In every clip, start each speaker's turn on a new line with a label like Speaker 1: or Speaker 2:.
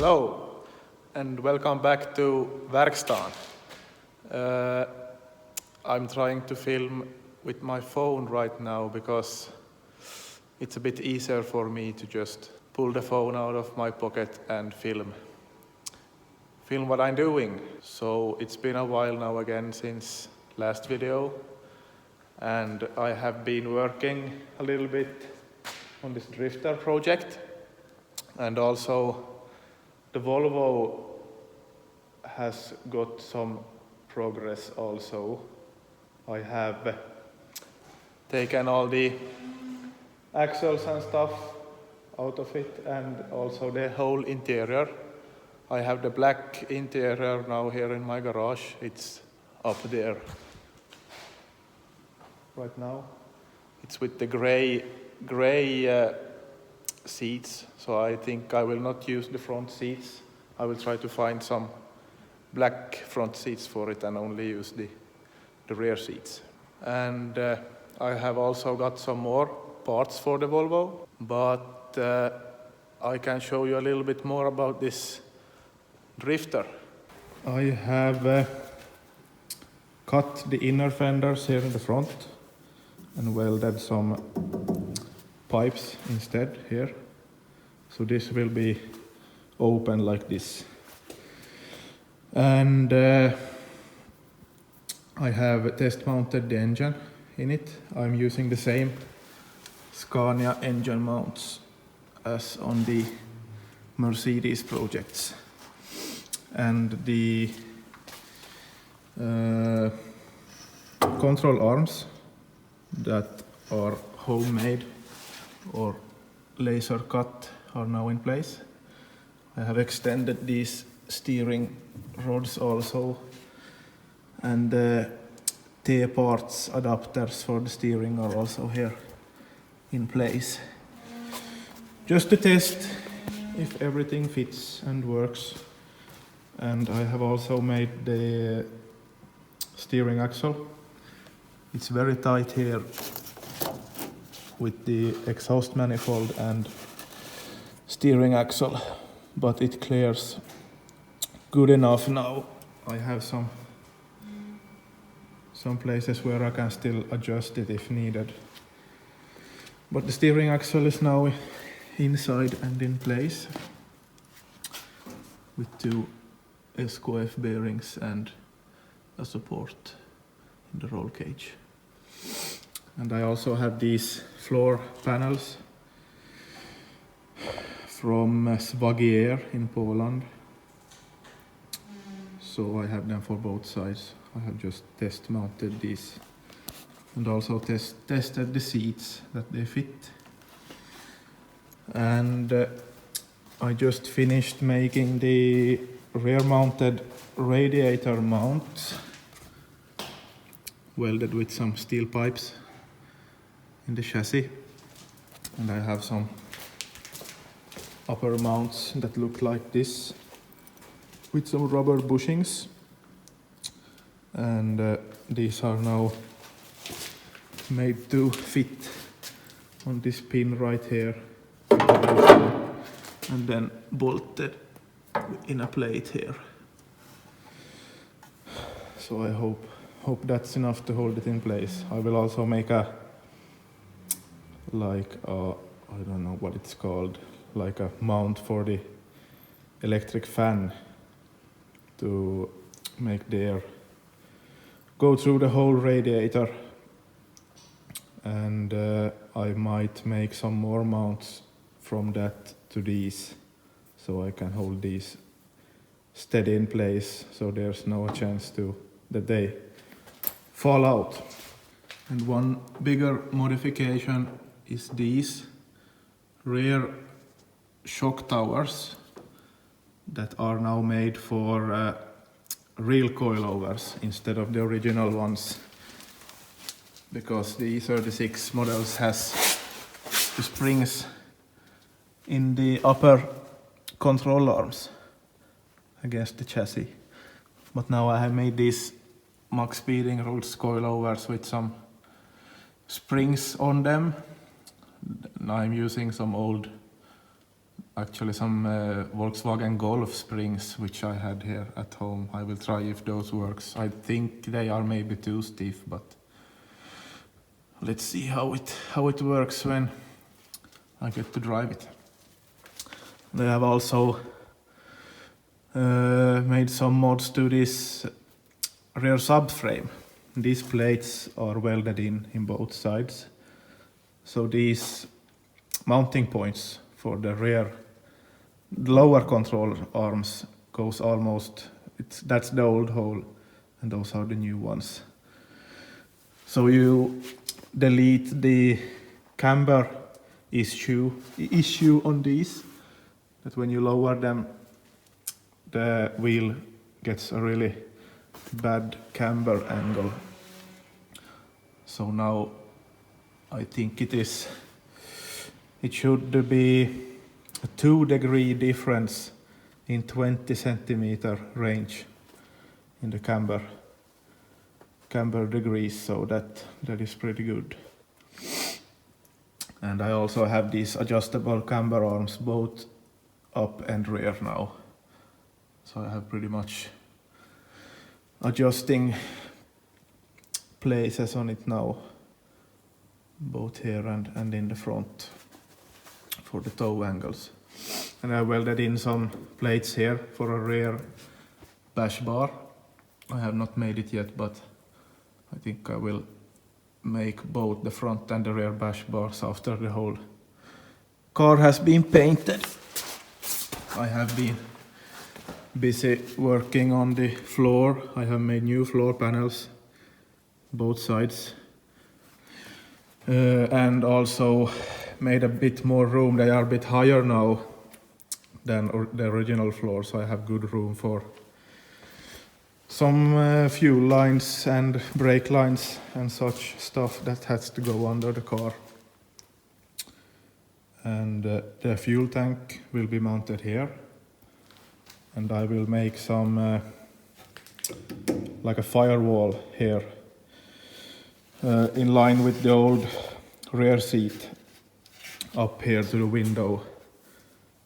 Speaker 1: Hello and welcome back to Verkstan. I'm trying to film with my phone right now because it's a bit easier for me to just pull the phone out of my pocket and film what I'm doing. So it's been a while now again since last video, and I have been working a little bit on this drifter project, and also the Volvo has got some progress also. I have taken all the axles and stuff out of it, and also the whole interior. I have the black interior now here in my garage. It's up there right now. It's with the gray seats, so I think I will not use the front seats. I will try to find some black front seats for it and only use the rear seats. And I have also got some more parts for the Volvo, but I can show you a little bit more about this drifter. I have cut the inner fenders here in the front and welded some pipes instead here, so this will be open like this. And I have test mounted the engine in it. I'm using the same Scania engine mounts as on the Mercedes projects, and the control arms that are homemade or laser cut are now in place. I have extended these steering rods also, and the T-parts adapters for the steering are also here in place, just to test if everything fits and works. And I have also made the steering axle. It's very tight here with the exhaust manifold and steering axle, but it clears good enough now. I have some places where I can still adjust it if needed. But the steering axle is now inside and in place with two SKF bearings and a support in the roll cage. And I also have these floor panels from Swagier in Poland. So I have them for both sides. I have just test mounted these and also tested the seats that they fit. And I just finished making the rear mounted radiator mount, welded with some steel pipes in the chassis. And I have some upper mounts that look like this with some rubber bushings, and these are now made to fit on this pin right here and then bolted in a plate here. So I hope that's enough to hold it in place. I will also make a I don't know what it's called, like a mount for the electric fan to make the air go through the whole radiator. And I might make some more mounts from that to these, so I can hold these steady in place, so there's no chance that they fall out. And one bigger modification is these rear shock towers that are now made for real coilovers instead of the original ones, because the E36 models has the springs in the upper control arms against the chassis. But now I have made these max speeding rules coilovers with some springs on them. Now I'm using some old actually some Volkswagen Golf springs which I had here at home. I will try if those works. I think they are maybe too stiff, but let's see how it works when I get to drive it. They have also made some mods to this rear subframe. These plates are welded in both sides. So these mounting points for the rear lower control arms goes almost, that's the old hole and those are the new ones. So you delete the camber issue on these, that when you lower them the wheel gets a really bad camber angle. So now I think it should be a 2-degree difference in 20 centimeter range in the camber degrees, so that is pretty good. And I also have these adjustable camber arms both up and rear now, so I have pretty much adjusting places on it now, both here and in the front for the toe angles. And I welded in some plates here for a rear bash bar. I have not made it yet, but I think I will make both the front and the rear bash bars after the whole car has been painted. I have been busy working on the floor. I have made new floor panels, both sides, and also made a bit more room. They are a bit higher now than the original floor, so I have good room for some fuel lines and brake lines and such stuff that has to go under the car. And the fuel tank will be mounted here, and I will make some like a firewall here in line with the old rear seat up here to the window.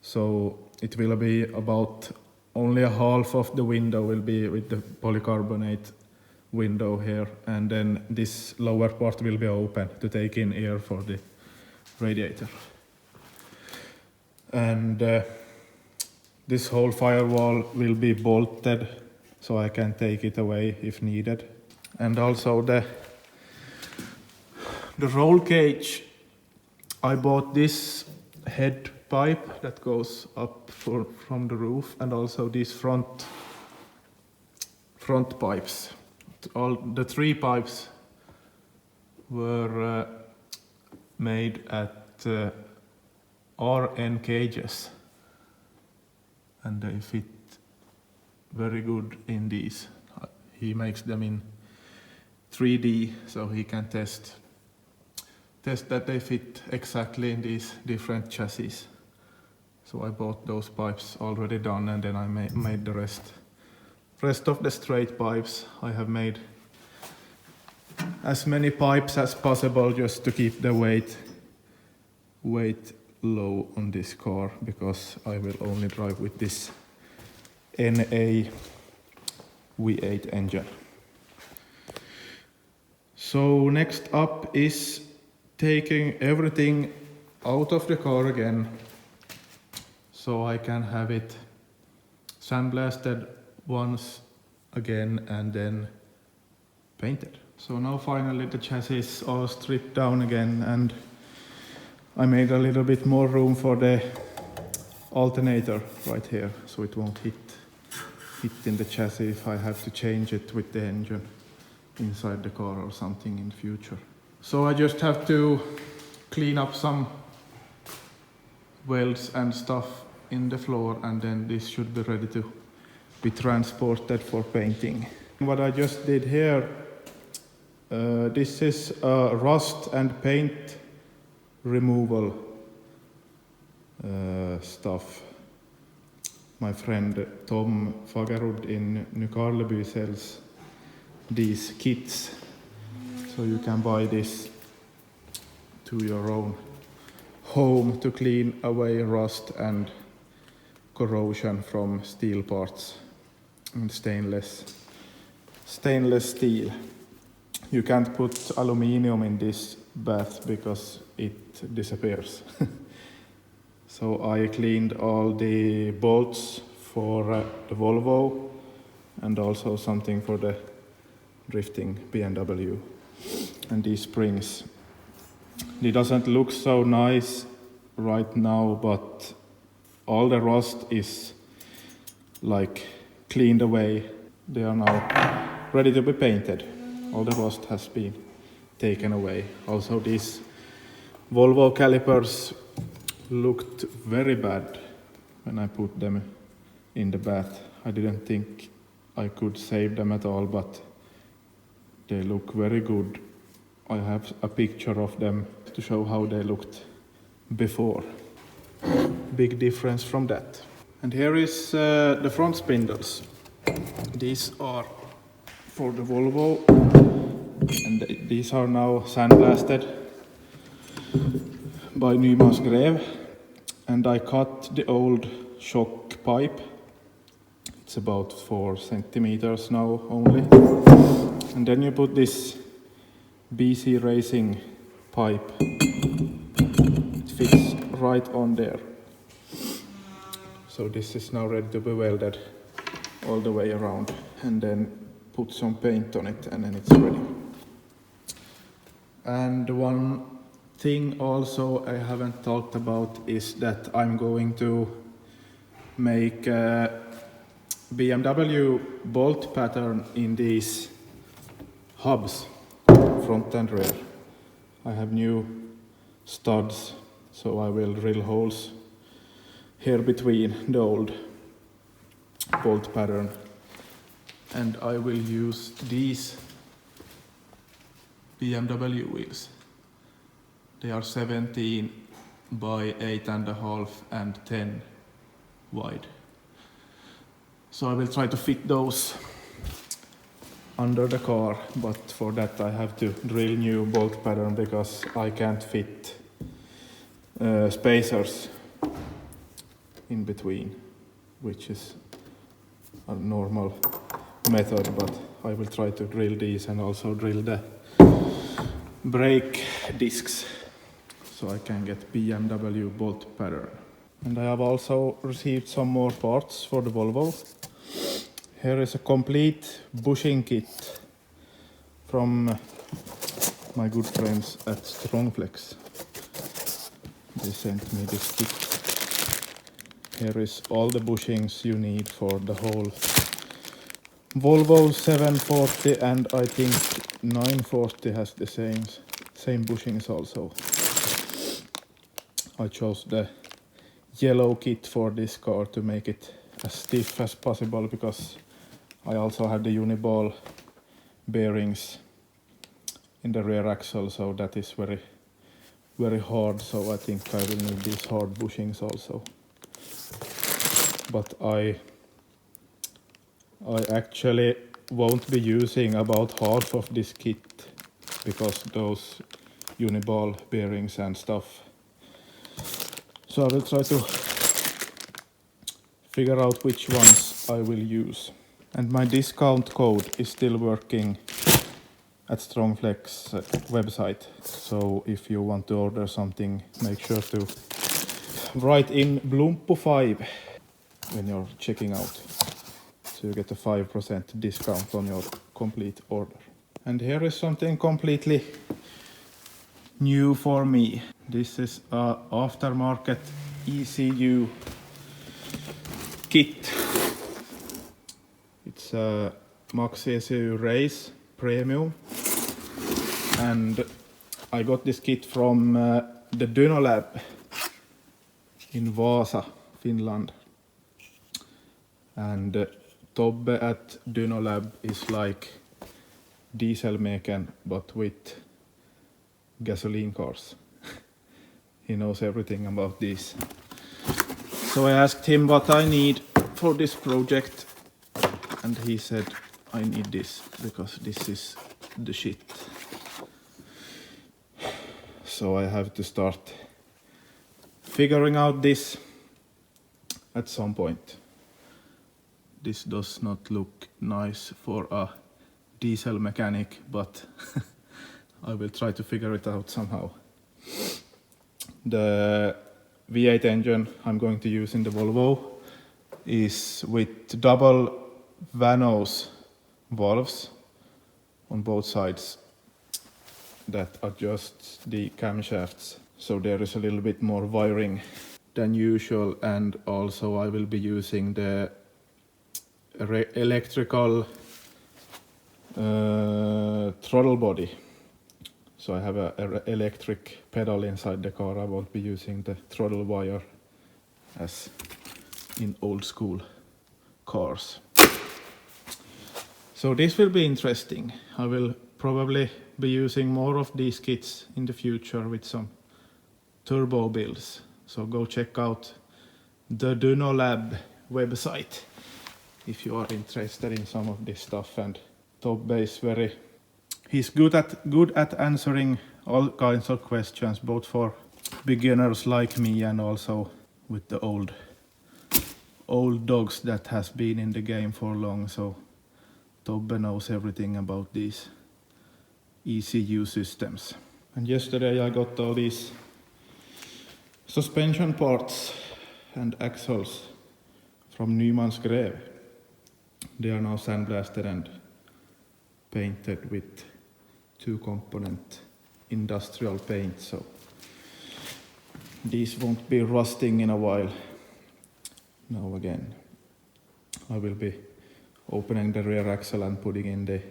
Speaker 1: So it will be about only a half of the window will be with the polycarbonate window here, and then this lower part will be open to take in air for the radiator. And this whole firewall will be bolted, so I can take it away if needed. And also the roll cage, I bought this head pipe that goes up from the roof, and also these front pipes. All the 3 pipes were made at RN cages, and they fit very good in these. He makes them in 3D, so he can test that they fit exactly in these different chassis. So I bought those pipes already done, and then I made the rest of the straight pipes. I have made as many pipes as possible just to keep the weight low on this car, because I will only drive with this NA V8 engine. So next up is taking everything out of the car again, so I can have it sandblasted once again and then painted. So now finally the chassis is all stripped down again, and I made a little bit more room for the alternator right here, so it won't hit in the chassis if I have to change it with the engine inside the car or something in the future. So I just have to clean up some welds and stuff in the floor, and then this should be ready to be transported for painting. What I just did here, this is rust and paint removal stuff. My friend Tom Fagerud in Nykarleby sells these kits, so you can buy this to your own home to clean away rust and corrosion from steel parts and stainless steel. You can't put aluminium in this bath because it disappears. So I cleaned all the bolts for the Volvo and also something for the drifting BMW. And these springs. It doesn't look so nice right now, but all the rust is like cleaned away. They are now ready to be painted. All the rust has been taken away. Also these Volvo calipers looked very bad when I put them in the bath. I didn't think I could save them at all, but they look very good. I have a picture of them to show how they looked before. Big difference from that. And here is the front spindles. These are for the Volvo, and these are now sandblasted by Nyman's Grev. And I cut the old shock pipe. It's about 4 centimeters now only. And then you put this BC Racing pipe. It fits right on there. So this is now ready to be welded all the way around, and then put some paint on it, and then it's ready. And one thing also I haven't talked about is that I'm going to make a BMW bolt pattern in these hubs, front and rear. I have new studs, so I will drill holes here between the old bolt pattern, and I will use these BMW wheels. They are 17 by 8.5 and 10 wide. So I will try to fit those under the car, but for that I have to drill new bolt pattern because I can't fit spacers in between, which is a normal method, but I will try to drill these and also drill the brake discs so I can get BMW bolt pattern. And I have also received some more parts for the Volvo. Here is a complete bushing kit from my good friends at Strongflex. They sent me this kit. Here is all the bushings you need for the whole Volvo 740, and I think 940 has the same bushings also. I chose the yellow kit for this car to make it as stiff as possible, because I also have the uniball bearings in the rear axle, so that is very hard, so I think I will need these hard bushings also. But I actually won't be using about half of this kit, because those uniball bearings and stuff. So I will try to figure out which ones I will use. And my discount code is still working at Strongflex website. So if you want to order something, make sure to write in blomppo 5 when you're checking out. So you get a 5% discount on your complete order. And here is something completely new for me. This is a aftermarket ECU kit. It's a Max ECU Race Premium, and I got this kit from the Dynolab in Vaasa, Finland. And Tobbe at Dynolab is like Dieselmeken but with gasoline cars. He knows everything about these. So I asked him what I need for this project, and he said I need this because this is the shit. So I have to start
Speaker 2: figuring out this at some point. This does not look nice for a diesel mechanic, but I will try to figure it out somehow. The V8 engine I'm going to use in the Volvo is with double Vanos valves on both sides that adjusts the camshafts, so there is a little bit more wiring than usual, and also I will be using the electrical throttle body. So I have an electric pedal inside the car. I won't be using the throttle wire as in old school cars. So this will be interesting. I will probably be using more of these kits in the future with some turbo builds. So go check out the Dynolab website if you are interested in some of this stuff. And Tobbe is he's good at answering all kinds of questions, both for beginners like me and also with the old dogs that has been in the game for long. So Tobbe knows everything about these ECU systems. And yesterday I got all these suspension parts and axles from Nyman's Greve. They are now sandblasted and painted with 2-component industrial paint, so these won't be rusting in a while. Now again, I will be opening the rear axle and putting in the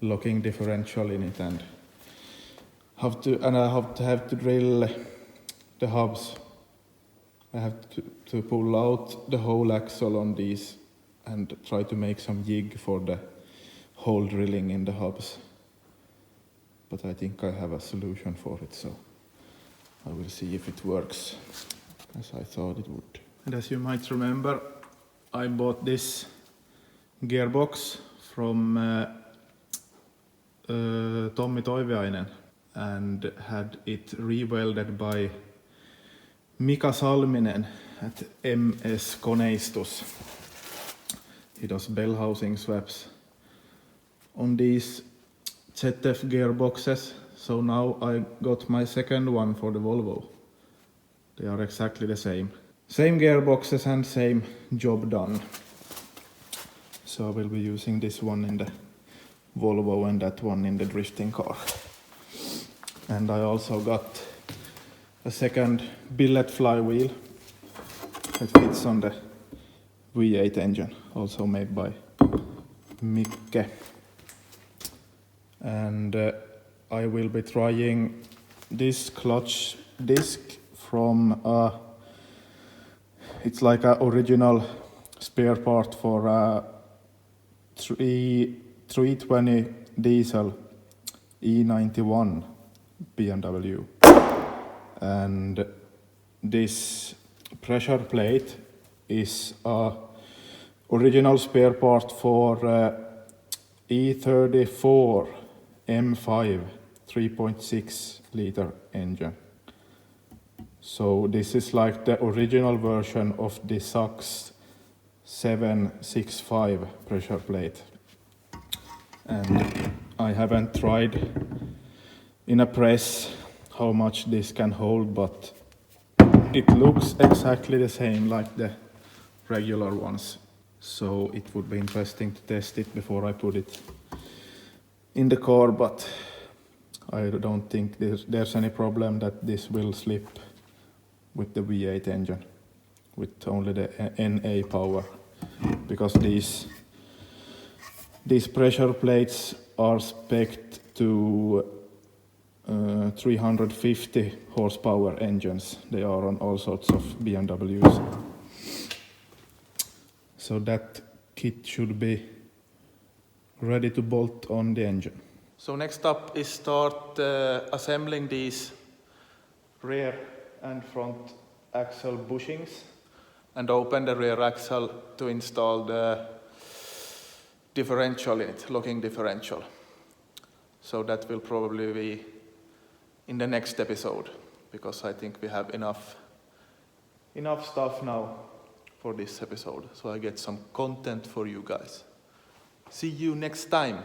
Speaker 2: locking differential in it, and I have to drill the hubs. I have to pull out the whole axle on these and try to make some jig for the hole drilling in the hubs. But I think I have a solution for it, so I will see if it works as I thought it would. And as you might remember, I bought this gearbox from Tommi Toiviainen and had it rewelded by Mika Salminen at MS Koneistus. He does bell housing swaps on these ZF gearboxes. So now I got my second one for the Volvo. They are exactly the same. Same gearboxes and same job done. So I will be using this one in the Volvo and that one in the drifting car. And I also got a second billet flywheel that fits on the V8 engine, also made by Mikke. And I will be trying this clutch disc from it's like an original spare part for a 320 diesel E91 BMW. And this pressure plate is a original spare part for E34 M5 3.6 liter engine. So this is like the original version of the Sachs 765 pressure plate. And I haven't tried in a press how much this can hold, but it looks exactly the same like the regular ones. So it would be interesting to test it before I put it in the car, but I don't think there's any problem that this will slip with the V8 engine with only the NA power, because these pressure plates are spec'd to 350 horsepower engines. They are on all sorts of BMWs. So that kit should be ready to bolt on the engine.
Speaker 1: So next up is start assembling these rear and front axle bushings and open the rear axle to install the differential in it, locking differential. So that will probably be in the next episode, because I think we have enough enough stuff now for this episode, so I get some content for you guys. See you next time.